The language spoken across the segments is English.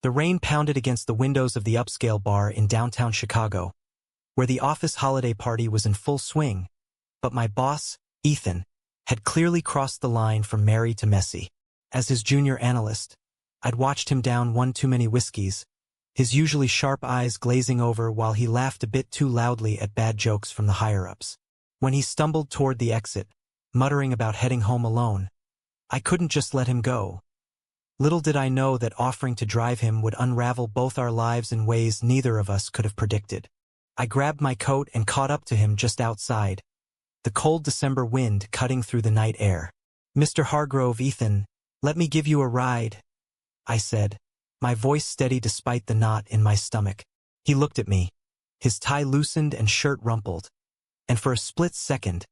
The rain pounded against the windows of the upscale bar in downtown Chicago, where the office holiday party was in full swing, but my boss, Ethan, had clearly crossed the line from merry to messy. As his junior analyst, I'd watched him down one too many whiskeys, his usually sharp eyes glazing over while he laughed a bit too loudly at bad jokes from the higher-ups. When he stumbled toward the exit, muttering about heading home alone, I couldn't just let him go. Little did I know that offering to drive him would unravel both our lives in ways neither of us could have predicted. I grabbed my coat and caught up to him just outside, the cold December wind cutting through the night air. "Mr. Hargrove, Ethan, let me give you a ride," I said, my voice steady despite the knot in my stomach. He looked at me, his tie loosened and shirt rumpled, and for a split second,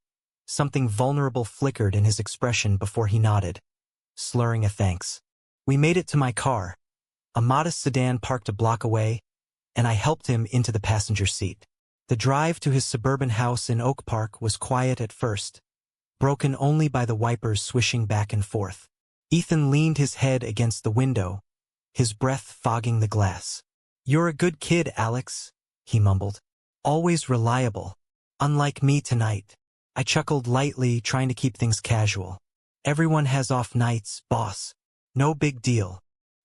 something vulnerable flickered in his expression before he nodded, slurring a thanks. We made it to my car, a modest sedan parked a block away, and I helped him into the passenger seat. The drive to his suburban house in Oak Park was quiet at first, broken only by the wipers swishing back and forth. Ethan leaned his head against the window, his breath fogging the glass. "You're a good kid, Alex," he mumbled. "Always reliable. Unlike me tonight." I chuckled lightly, trying to keep things casual. "Everyone has off nights, boss. No big deal."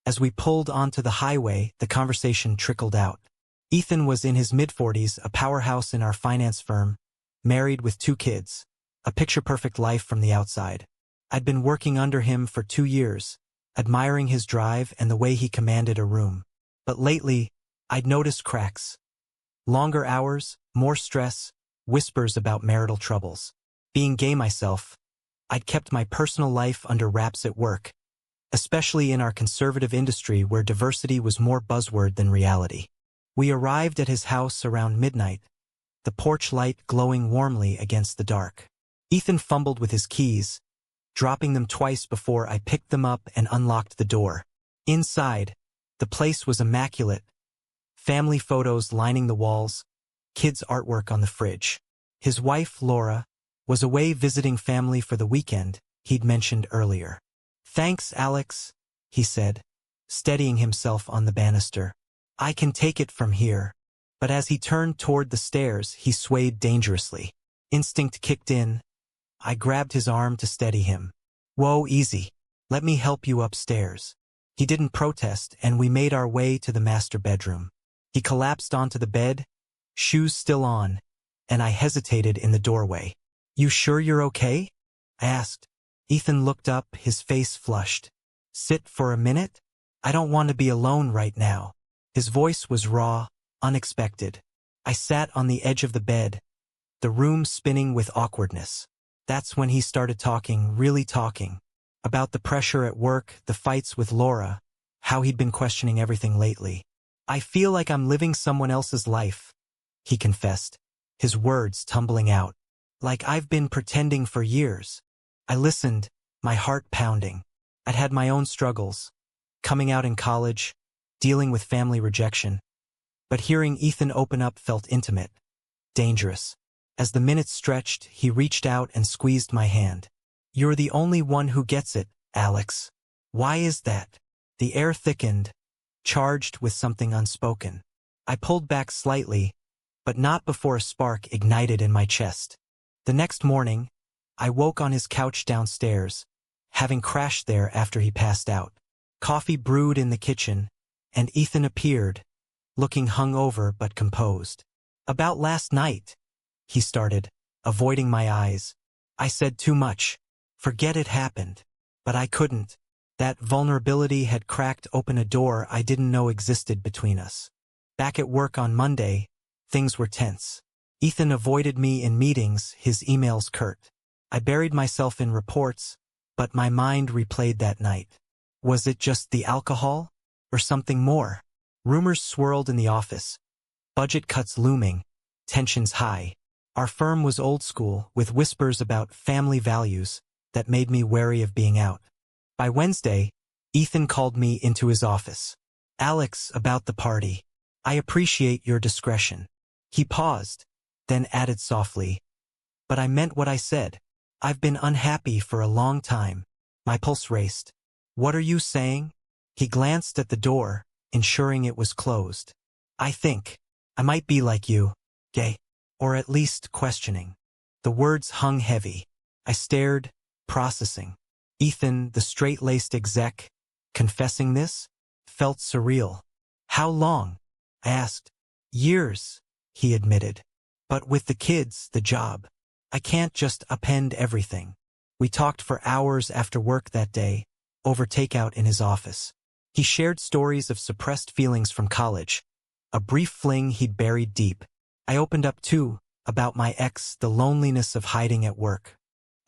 As we pulled onto the highway, the conversation trickled out. Ethan was in his mid-40s, a powerhouse in our finance firm, married with 2 kids, a picture-perfect life from the outside. I'd been working under him for 2 years, admiring his drive and the way he commanded a room. But lately, I'd noticed cracks. Longer hours, more stress, whispers about marital troubles. Being gay myself, I'd kept my personal life under wraps at work, especially in our conservative industry where diversity was more buzzword than reality. We arrived at his house around midnight, the porch light glowing warmly against the dark. Ethan fumbled with his keys, dropping them twice before I picked them up and unlocked the door. Inside, the place was immaculate, family photos lining the walls, kids' artwork on the fridge. His wife, Laura, was away visiting family for the weekend, he'd mentioned earlier. "Thanks, Alex," he said, steadying himself on the banister. "I can take it from here." But as he turned toward the stairs, he swayed dangerously. Instinct kicked in. I grabbed his arm to steady him. "Whoa, easy. Let me help you upstairs." He didn't protest, and we made our way to the master bedroom. He collapsed onto the bed, shoes still on, and I hesitated in the doorway. "You sure you're okay?" I asked. Ethan looked up, his face flushed. "Sit for a minute? I don't want to be alone right now." His voice was raw, unexpected. I sat on the edge of the bed, the room spinning with awkwardness. That's when he started talking, really talking, about the pressure at work, the fights with Laura, how he'd been questioning everything lately. "I feel like I'm living someone else's life," he confessed, his words tumbling out. "Like I've been pretending for years." I listened, my heart pounding. I'd had my own struggles, coming out in college, dealing with family rejection. But hearing Ethan open up felt intimate, dangerous. As the minutes stretched, he reached out and squeezed my hand. "You're the only one who gets it, Alex." "Why is that?" The air thickened, charged with something unspoken. I pulled back slightly, but not before a spark ignited in my chest. The next morning, I woke on his couch downstairs, having crashed there after he passed out. Coffee brewed in the kitchen, and Ethan appeared, looking hungover but composed. "About last night," he started, avoiding my eyes. "I said too much. Forget it happened." But I couldn't. That vulnerability had cracked open a door I didn't know existed between us. Back at work on Monday, things were tense. Ethan avoided me in meetings, his emails curt. I buried myself in reports, but my mind replayed that night. Was it just the alcohol, or something more? Rumors swirled in the office. Budget cuts looming, tensions high. Our firm was old school, with whispers about family values that made me wary of being out. By Wednesday, Ethan called me into his office. "Alex, about the party. I appreciate your discretion." He paused, then added softly, "But I meant what I said. I've been unhappy for a long time." My pulse raced. "What are you saying?" He glanced at the door, ensuring it was closed. I think I might be like you, gay, or at least questioning. The words hung heavy. I stared, processing. Ethan, the straight-laced exec, confessing this, felt surreal. How long? I asked. Years, he admitted. But with the kids, the job. I can't just append everything. We talked for hours after work that day, over takeout in his office. He shared stories of suppressed feelings from college, a brief fling he'd buried deep. I opened up too, about my ex, the loneliness of hiding at work.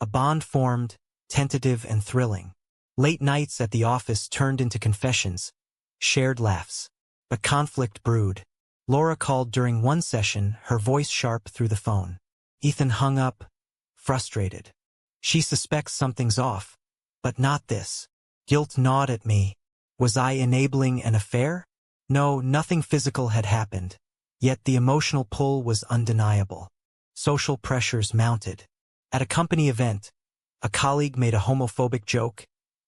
A bond formed, tentative and thrilling. Late nights at the office turned into confessions, shared laughs. But conflict brewed. Laura called during one session, her voice sharp through the phone. Ethan hung up, frustrated. She suspects something's off, but not this. Guilt gnawed at me. Was I enabling an affair? No, nothing physical had happened. Yet the emotional pull was undeniable. Social pressures mounted. At a company event, a colleague made a homophobic joke,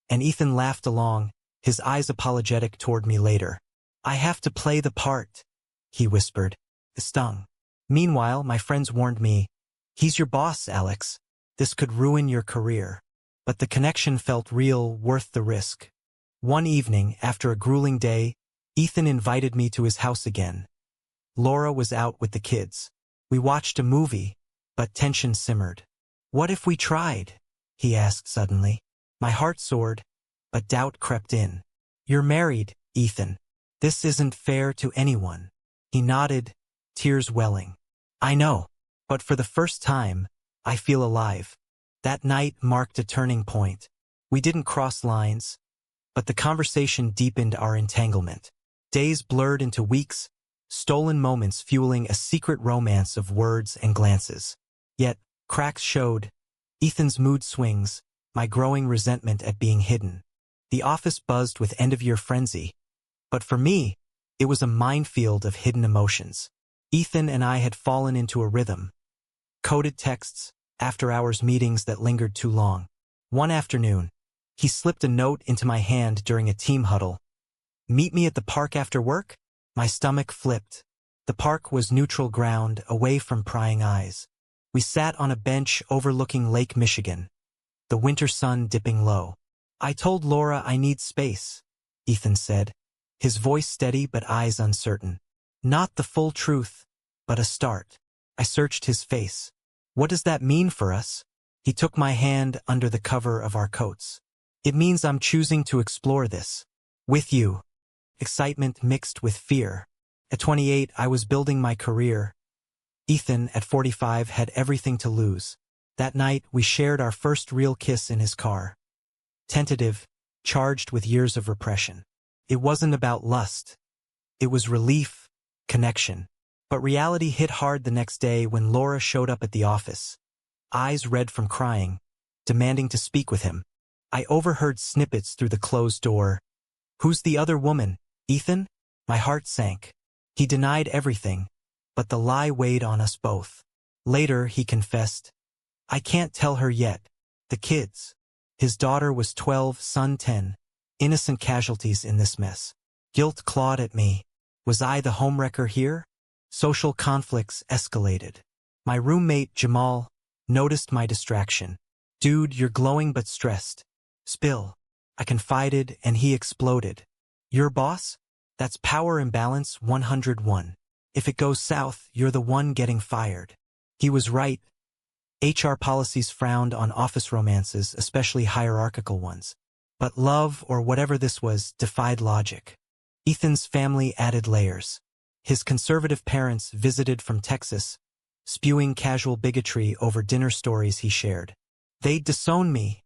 and Ethan laughed along, his eyes apologetic toward me later. I have to play the part, he whispered. It stung. Meanwhile, my friends warned me, he's your boss, Alex. This could ruin your career. But the connection felt real, worth the risk. One evening, after a grueling day, Ethan invited me to his house again. Laura was out with the kids. We watched a movie, but tension simmered. What if we tried? He asked suddenly. My heart soared, but doubt crept in. You're married, Ethan. This isn't fair to anyone. He nodded, tears welling. I know, but for the first time, I feel alive. That night marked a turning point. We didn't cross lines, but the conversation deepened our entanglement. Days blurred into weeks, stolen moments fueling a secret romance of words and glances. Yet, cracks showed. Ethan's mood swings, my growing resentment at being hidden. The office buzzed with end-of-year frenzy. But for me, it was a minefield of hidden emotions. Ethan and I had fallen into a rhythm. Coded texts, after-hours meetings that lingered too long. One afternoon, he slipped a note into my hand during a team huddle. Meet me at the park after work? My stomach flipped. The park was neutral ground, away from prying eyes. We sat on a bench overlooking Lake Michigan, the winter sun dipping low. I told Laura I need space, Ethan said, his voice steady but eyes uncertain. Not the full truth, but a start. I searched his face. What does that mean for us? He took my hand under the cover of our coats. It means I'm choosing to explore this. With you. Excitement mixed with fear. At 28, I was building my career. Ethan, at 45, had everything to lose. That night, we shared our first real kiss in his car. Tentative, charged with years of repression. It wasn't about lust. It was relief, connection. But reality hit hard the next day when Laura showed up at the office. Eyes red from crying, demanding to speak with him. I overheard snippets through the closed door. Who's the other woman, Ethan? My heart sank. He denied everything, but the lie weighed on us both. Later, he confessed, I can't tell her yet. The kids. His daughter was 12, son 10. Innocent casualties in this mess. Guilt clawed at me. Was I the homewrecker here? Social conflicts escalated. My roommate, Jamal, noticed my distraction. Dude, you're glowing but stressed. Spill. I confided and he exploded. Your boss? That's power imbalance 101. If it goes south, you're the one getting fired. He was right. HR policies frowned on office romances, especially hierarchical ones. But love, or whatever this was, defied logic. Ethan's family added layers. His conservative parents visited from Texas, spewing casual bigotry over dinner stories he shared. They'd disown me,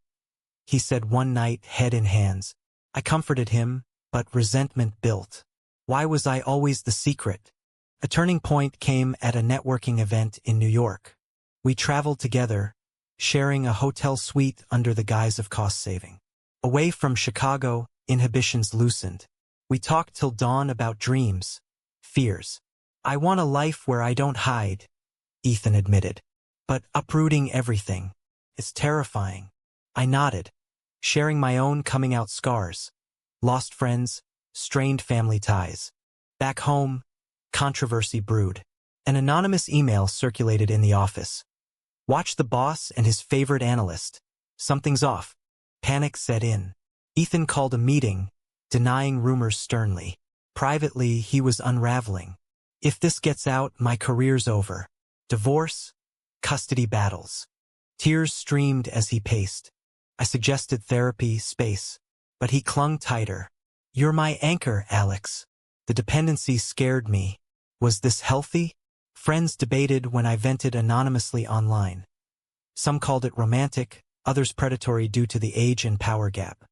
he said one night, head in hands. I comforted him, but resentment built. Why was I always the secret? A turning point came at a networking event in New York. We traveled together, sharing a hotel suite under the guise of cost saving. Away from Chicago, inhibitions loosened. We talked till dawn about dreams, fears. I want a life where I don't hide, Ethan admitted. But uprooting everything, it's terrifying. I nodded, sharing my own coming-out scars. Lost friends, strained family ties. Back home, controversy brewed. An anonymous email circulated in the office. Watch the boss and his favorite analyst. Something's off. Panic set in. Ethan called a meeting, denying rumors sternly. Privately, he was unraveling. If this gets out, my career's over. Divorce, custody battles. Tears streamed as he paced. I suggested therapy, space, but he clung tighter. You're my anchor, Alex. The dependency scared me. Was this healthy? Friends debated when I vented anonymously online. Some called it romantic, others predatory due to the age and power gap.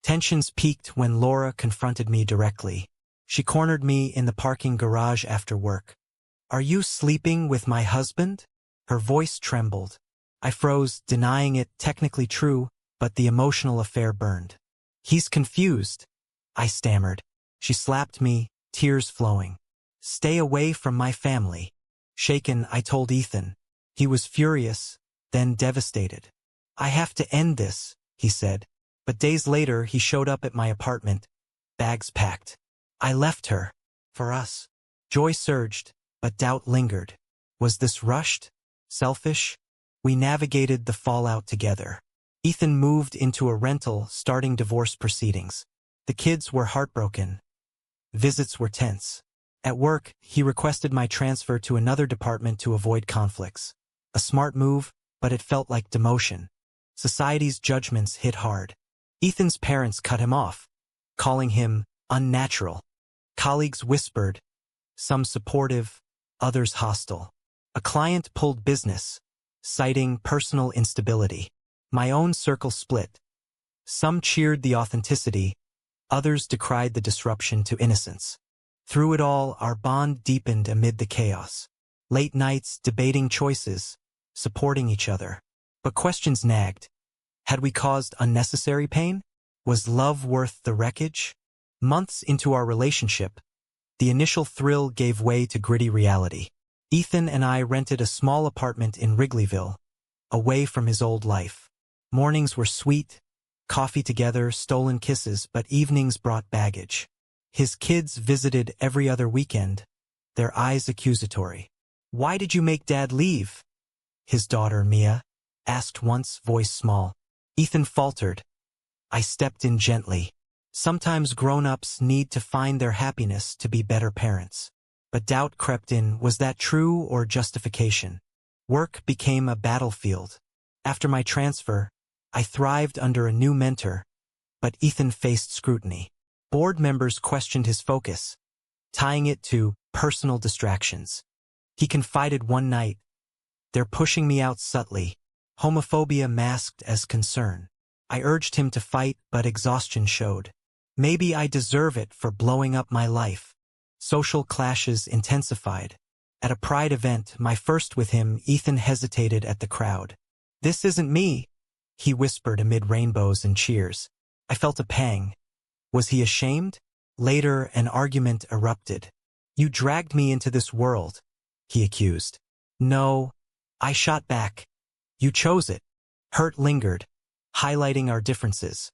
Tensions peaked when Laura confronted me directly. She cornered me in the parking garage after work. Are you sleeping with my husband? Her voice trembled. I froze, denying it technically true, but the emotional affair burned. He's confused, I stammered. She slapped me, tears flowing. Stay away from my family. Shaken, I told Ethan. He was furious, then devastated. I have to end this, he said. But days later, he showed up at my apartment, bags packed. I left her. For us. Joy surged, but doubt lingered. Was this rushed? Selfish? We navigated the fallout together. Ethan moved into a rental, starting divorce proceedings. The kids were heartbroken. Visits were tense. At work, he requested my transfer to another department to avoid conflicts. A smart move, but it felt like demotion. Society's judgments hit hard. Ethan's parents cut him off, calling him unnatural. Colleagues whispered, some supportive, others hostile. A client pulled business, citing personal instability. My own circle split. Some cheered the authenticity, others decried the disruption to innocence. Through it all, our bond deepened amid the chaos. Late nights, debating choices, supporting each other. But questions nagged. Had we caused unnecessary pain? Was love worth the wreckage? Months into our relationship, the initial thrill gave way to gritty reality. Ethan and I rented a small apartment in Wrigleyville, away from his old life. Mornings were sweet, coffee together, stolen kisses, but evenings brought baggage. His kids visited every other weekend, their eyes accusatory. Why did you make Dad leave? His daughter, Mia, asked once, voice small. Ethan faltered. I stepped in gently. Sometimes grown-ups need to find their happiness to be better parents. But doubt crept in. Was that true or justification? Work became a battlefield. After my transfer, I thrived under a new mentor, but Ethan faced scrutiny. Board members questioned his focus, tying it to personal distractions. He confided one night, "They're pushing me out subtly," homophobia masked as concern. I urged him to fight, but exhaustion showed. Maybe I deserve it for blowing up my life. Social clashes intensified. At a pride event, my first with him, Ethan hesitated at the crowd. "This isn't me," he whispered amid rainbows and cheers. I felt a pang. Was he ashamed? Later, an argument erupted. "You dragged me into this world," he accused. "No," I shot back. "You chose it." Hurt lingered, highlighting our differences.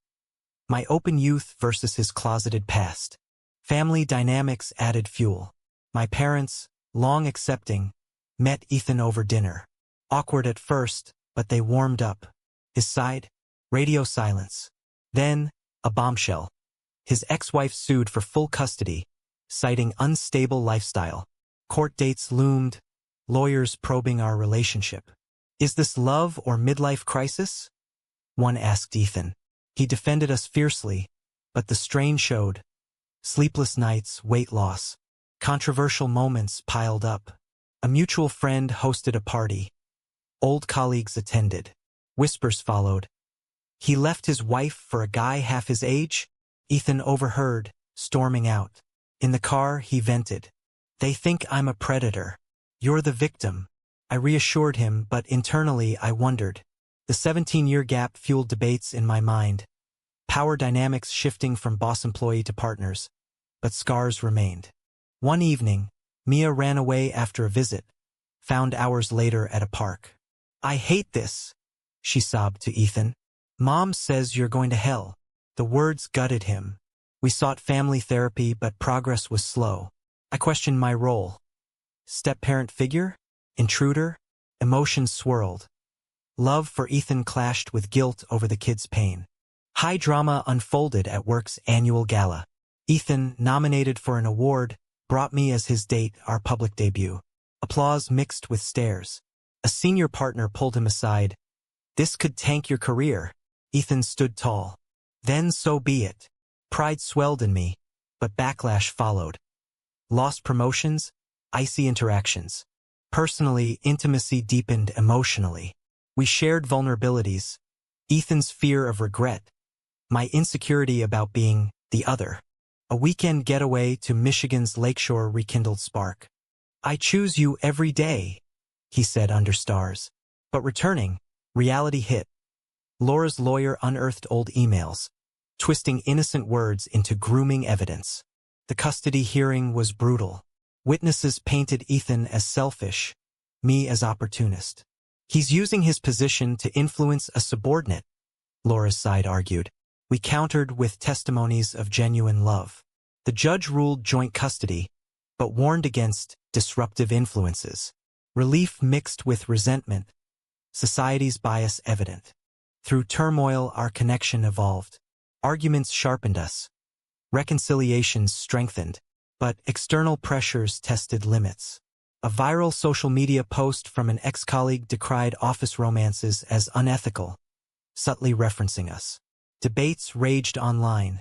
My open youth versus his closeted past. Family dynamics added fuel. My parents, long accepting, met Ethan over dinner. Awkward at first, but they warmed up. His side? Radio silence. Then, a bombshell. His ex-wife sued for full custody, citing unstable lifestyle. Court dates loomed, lawyers probing our relationship. "Is this love or midlife crisis?" one asked Ethan. He defended us fiercely, but the strain showed. Sleepless nights, weight loss. Controversial moments piled up. A mutual friend hosted a party. Old colleagues attended. Whispers followed. He left his wife for a guy half his age? Ethan overheard, storming out. In the car, he vented. "They think I'm a predator. You're the victim." I reassured him, but internally I wondered. The 17-year gap fueled debates in my mind. Power dynamics shifting from boss-employee to partners. But scars remained. One evening, Mia ran away after a visit, found hours later at a park. "I hate this," she sobbed to Ethan. "Mom says you're going to hell." The words gutted him. We sought family therapy, but progress was slow. I questioned my role. Step-parent figure? Intruder? Emotions swirled. Love for Ethan clashed with guilt over the kid's pain. High drama unfolded at work's annual gala. Ethan, nominated for an award, brought me as his date, our public debut. Applause mixed with stares. A senior partner pulled him aside. "This could tank your career." Ethan stood tall. "Then so be it." Pride swelled in me, but backlash followed. Lost promotions, icy interactions. Personally, intimacy deepened emotionally. We shared vulnerabilities. Ethan's fear of regret. My insecurity about being the other. A weekend getaway to Michigan's lakeshore rekindled spark. "I choose you every day," he said under stars. But returning, reality hit. Laura's lawyer unearthed old emails, twisting innocent words into grooming evidence. The custody hearing was brutal. Witnesses painted Ethan as selfish, me as opportunist. "He's using his position to influence a subordinate," Laura's side argued. We countered with testimonies of genuine love. The judge ruled joint custody, but warned against disruptive influences. Relief mixed with resentment, society's bias evident. Through turmoil, our connection evolved. Arguments sharpened us. Reconciliations strengthened, but external pressures tested limits. A viral social media post from an ex-colleague decried office romances as unethical, subtly referencing us. Debates raged online.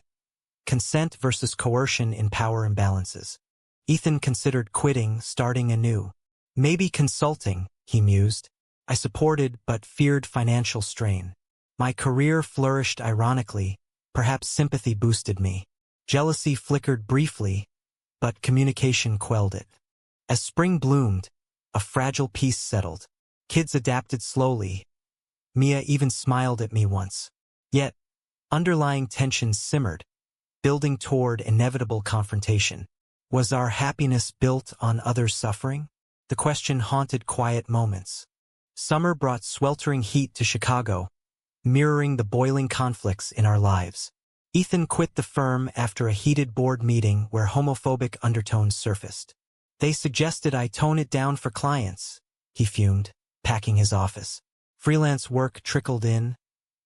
Consent versus coercion in power imbalances. Ethan considered quitting, starting anew. "Maybe consulting," he mused. I supported but feared financial strain. My career flourished ironically, perhaps sympathy boosted me. Jealousy flickered briefly, but communication quelled it. As spring bloomed, a fragile peace settled. Kids adapted slowly. Mia even smiled at me once. Yet, underlying tensions simmered, building toward inevitable confrontation. Was our happiness built on others' suffering? The question haunted quiet moments. Summer brought sweltering heat to Chicago, mirroring the boiling conflicts in our lives. Ethan quit the firm after a heated board meeting where homophobic undertones surfaced. "They suggested I tone it down for clients," he fumed, packing his office. Freelance work trickled in,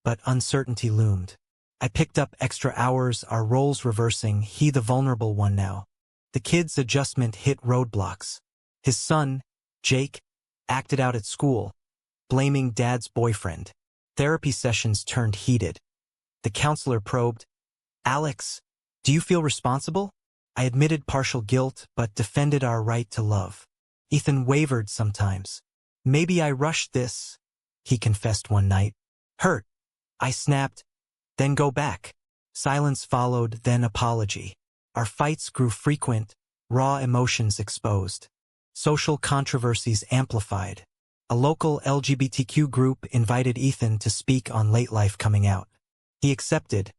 but uncertainty loomed. I picked up extra hours, our roles reversing, he the vulnerable one now. The kid's adjustment hit roadblocks. His son, Jake, acted out at school, blaming dad's boyfriend. Therapy sessions turned heated. The counselor probed, "Alex, do you feel responsible?" I admitted partial guilt, but defended our right to love. Ethan wavered sometimes. "Maybe I rushed this," he confessed one night. "Hurt," I snapped, "then go back." Silence followed, then apology. Our fights grew frequent, raw emotions exposed. Social controversies amplified. A local LGBTQ group invited Ethan to speak on late life coming out. He accepted,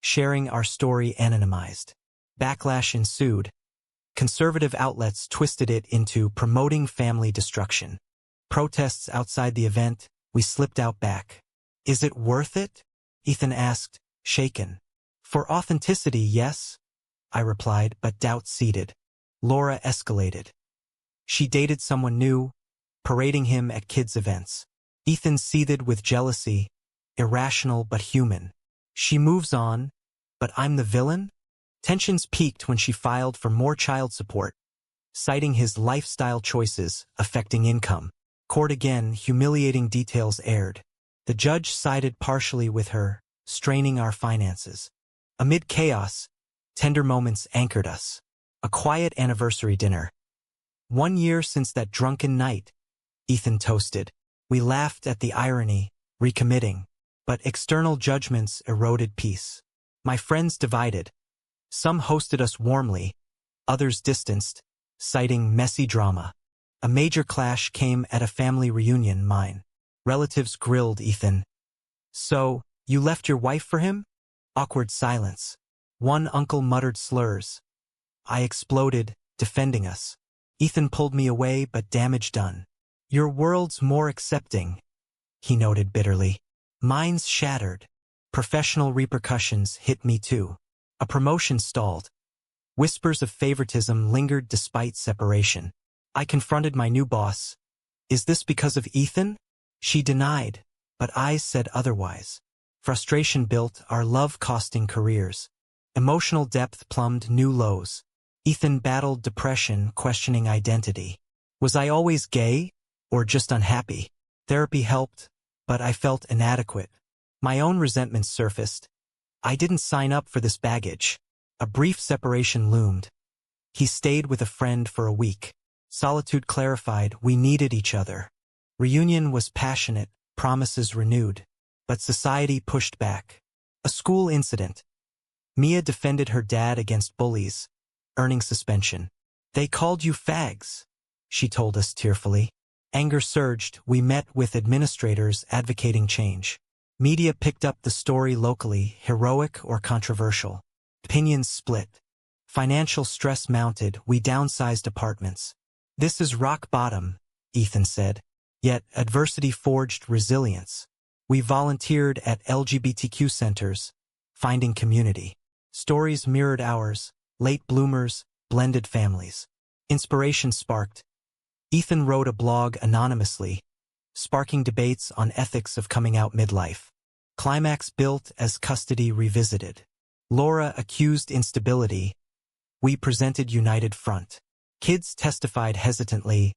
sharing our story anonymized. Backlash ensued. Conservative outlets twisted it into promoting family destruction. Protests outside the event, we slipped out back. "Is it worth it?" Ethan asked, shaken. "For authenticity, yes," I replied, but doubt seeded. Laura escalated. She dated someone new, parading him at kids' events. Ethan seethed with jealousy, irrational but human. "She moves on, but I'm the villain?" Tensions peaked when she filed for more child support, citing his lifestyle choices affecting income. Court again, humiliating details aired. The judge sided partially with her, straining our finances. Amid chaos, tender moments anchored us. A quiet anniversary dinner. "1 year since that drunken night," Ethan toasted. We laughed at the irony, recommitting, but external judgments eroded peace. My friends divided. Some hosted us warmly, others distanced, citing messy drama. A major clash came at a family reunion, mine. Relatives grilled Ethan. "So, you left your wife for him?" Awkward silence. One uncle muttered slurs. I exploded, defending us. Ethan pulled me away, but damage done. "Your world's more accepting," he noted bitterly. Mine's shattered. Professional repercussions hit me too. A promotion stalled. Whispers of favoritism lingered despite separation. I confronted my new boss. Is this because of Ethan? She denied, but eyes said otherwise. Frustration built, our love costing careers. Emotional depth plumbed new lows. Ethan battled depression, questioning identity. Was I always gay? Or just unhappy? Therapy helped, but I felt inadequate. My own resentment surfaced. I didn't sign up for this baggage. A brief separation loomed. He stayed with a friend for a week. Solitude clarified we needed each other. Reunion was passionate, promises renewed. But society pushed back. A school incident. Mia defended her dad against bullies, earning suspension. They called you fags, she told us tearfully. Anger surged. We met with administrators advocating change. Media picked up the story locally, heroic or controversial. Opinions split. Financial stress mounted. We downsized apartments. This is rock bottom, Ethan said. Yet adversity forged resilience. We volunteered at LGBTQ centers, finding community. Stories mirrored ours, late bloomers, blended families. Inspiration sparked. Ethan wrote a blog anonymously, sparking debates on ethics of coming out midlife. Climax built as custody revisited. Laura accused instability. We presented united front. Kids testified hesitantly.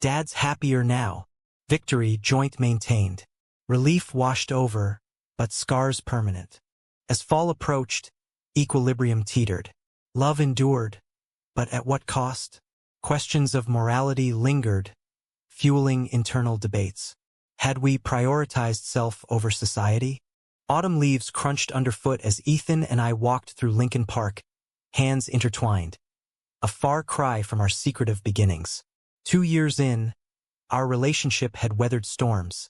Dad's happier now. Victory, joint maintained. Relief washed over, but scars permanent. As fall approached, equilibrium teetered. Love endured, but at what cost? Questions of morality lingered, fueling internal debates. Had we prioritized self over society? Autumn leaves crunched underfoot as Ethan and I walked through Lincoln Park, hands intertwined. A far cry from our secretive beginnings. 2 years in, our relationship had weathered storms,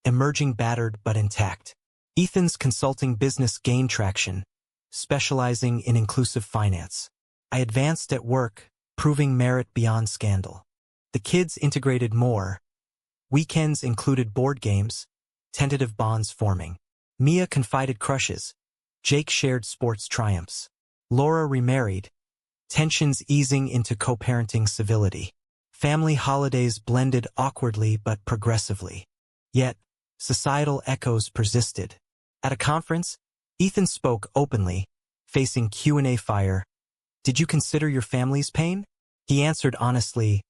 emerging battered but intact. Ethan's consulting business gained traction, specializing in inclusive finance. I advanced at work, proving merit beyond scandal. The kids integrated more. Weekends included board games, tentative bonds forming. Mia confided crushes. Jake shared sports triumphs. Laura remarried, tensions easing into co-parenting civility. Family holidays blended awkwardly but progressively. Yet, societal echoes persisted. At a conference, Ethan spoke openly, facing Q&A fire. Did you consider your family's pain? He answered honestly,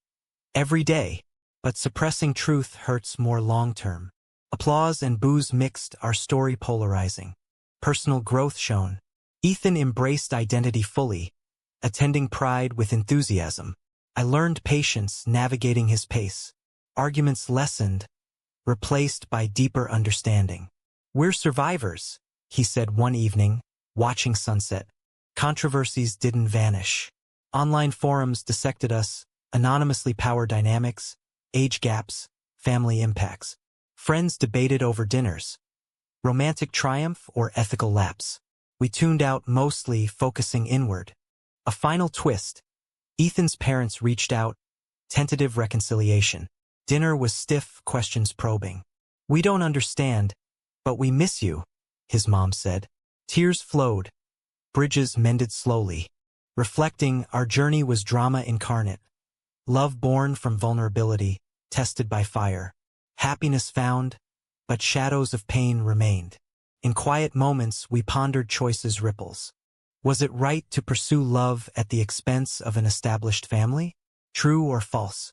every day, but suppressing truth hurts more long-term. Applause and boos mixed, our story polarizing. Personal growth shown. Ethan embraced identity fully, attending Pride with enthusiasm. I learned patience navigating his pace. Arguments lessened, replaced by deeper understanding. We're survivors, he said one evening, watching sunset. Controversies didn't vanish. Online forums dissected us, anonymously power dynamics, age gaps, family impacts. Friends debated over dinners. Romantic triumph or ethical lapse. We tuned out mostly, focusing inward. A final twist. Ethan's parents reached out, tentative reconciliation. Dinner was stiff, questions probing. We don't understand, but we miss you, his mom said. Tears flowed. Bridges mended slowly. Reflecting, our journey was drama incarnate. Love born from vulnerability, tested by fire. Happiness found, but shadows of pain remained. In quiet moments, we pondered choices' ripples. Was it right to pursue love at the expense of an established family? True or false?